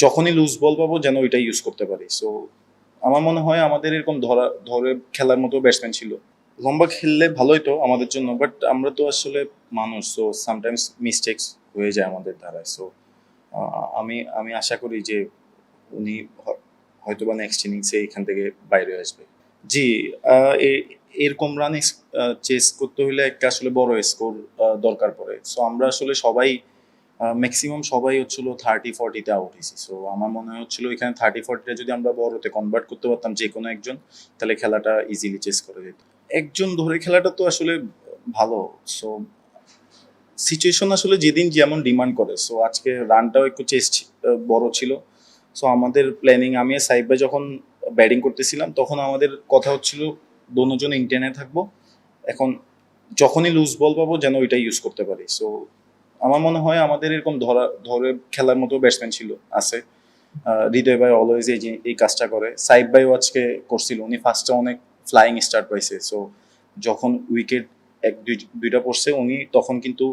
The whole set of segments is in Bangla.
যখনই লুজ বল পাবো যেন ওইটা ইউজ করতে পারি। সো আমার মনে হয় আমাদের এরকম ধরে খেলার মতো ব্যাটসম্যান ছিল। লম্বা খেললে ভালোই তো আমাদের জন্য, বাট আমরা তো আসলে মানুষ, সো সামটাইমস মিস্টেক্স হয়ে যায় আমাদের দ্বারায়। সো আমি আমি আশা করি যে উনি হয়তোবা নেক্সট ইনিংসে এখান থেকে বাইরে আসবে। জি, এরকম রান চেস করতে হলে একটা আসলে বড় স্কোর দরকার পড়ে। সো আমরা আসলে সবাই ম্যাক্সিমাম সবাই হচ্ছিল 30-40-তে আউট হয়েছি। সো আমার মনে হচ্ছিল এখানে 30-40টা যদি আমরা বড়তে কনভার্ট করতে পারতাম যে কোনো একজন, তাহলে খেলাটা ইজিলি চেস করে যেত। একজন ধরে খেলাটা তো আসলে ভালো। সো সিচুয়েশন আসলে যেদিন যেমন ডিমান্ড করে। সো আজকে রানটাও একটু বড় ছিল। সো আমাদের প্ল্যানিং, আমি আর সাইব ভাই যখন ব্যাটিং করতেছিলাম তখন আমাদের কথা হচ্ছিল দোনোজন ইন্টেনে থাকবো। এখন যখনই লুজ বল পাবো যেন ওইটা ইউজ করতে পারি। সো আমার মনে হয় আমাদের এরকম ধরে খেলার মতো ব্যাটসম্যান ছিল, আছে। হৃদয় ভাই অলওয়েজ এই কাজটা করে। সাইব ভাইও আজকে করছিল, উনি ফার্স্টে অনেক ফ্লাইং স্টার্ট পাইছে। সো যখন উইকেট দুইটা পড়ছে উনি তখন কিন্তু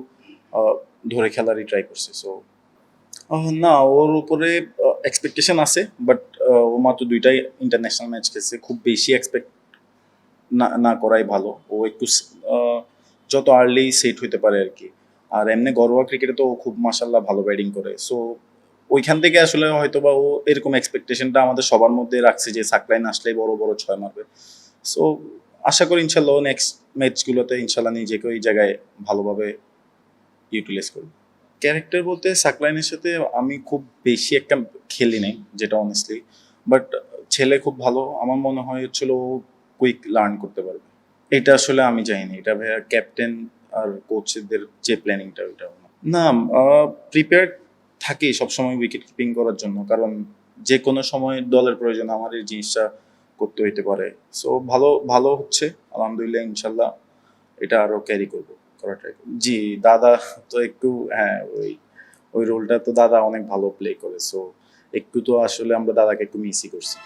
আহ, ধরে খেলারই ট্রাই করছে। সো না, ওর উপরে এক্সপেকটেশন আছে, বাট ও মাত্র দুইটাই ইন্টারন্যাশনাল ম্যাচ খেলছে, খুব বেশি এক্সপেক্ট না না করাই ভালো। ও একটু যত আর্লি সেট হইতে পারে আর কি। আর এমনি ঘরোয়া ক্রিকেটে তো ও খুব মাসাল্লাহ ভালো ব্যাটিং করে। সো ওইখান থেকে আসলে হয়তো বা ও এরকম এক্সপেকটেশনটা আমাদের সবার মধ্যে রাখছে যে সাকলাইন আসলেই বড় বড় ছয় মারবে। সো আশা করি ইনশাল্লাহ নেক্সট ম্যাচগুলোতে ইনশাল্লাহ নিজেকে ওই জায়গায় ভালোভাবে ইউটিলাইজ করবে। ক্যারেক্টার বলতে সাকলাইনের সাথে আমি খুব বেশি একটা খেলি নাই, যেটা অনেস্টলি। বাট ছেলে খুব ভালো, আমার মনে হয় হচ্ছিল ও কুইক লার্ন করতে পারবে। এটা আসলে আমি জানি না, এটা ভাইয়া ক্যাপ্টেন আর কোচদের যে প্ল্যানিংটা ওইটা। না, প্রিপেয়ার থাকি সবসময় উইকেট কিপিং করার জন্য, কারণ যে কোনো সময় দলের প্রয়োজন আমার এই জিনিসটা করতে হইতে পারে। সো ভালো ভালো হচ্ছে আলহামদুলিল্লাহ, ইনশাল্লাহ এটা আরো ক্যারি করবো, করা ট্রাই করবো। জি, দাদা তো একটু, হ্যাঁ, ওই ওই রোলটা তো দাদা অনেক ভালো প্লে করে। সো একটু তো আসলে আমরা দাদাকে একটু মিসই করছি।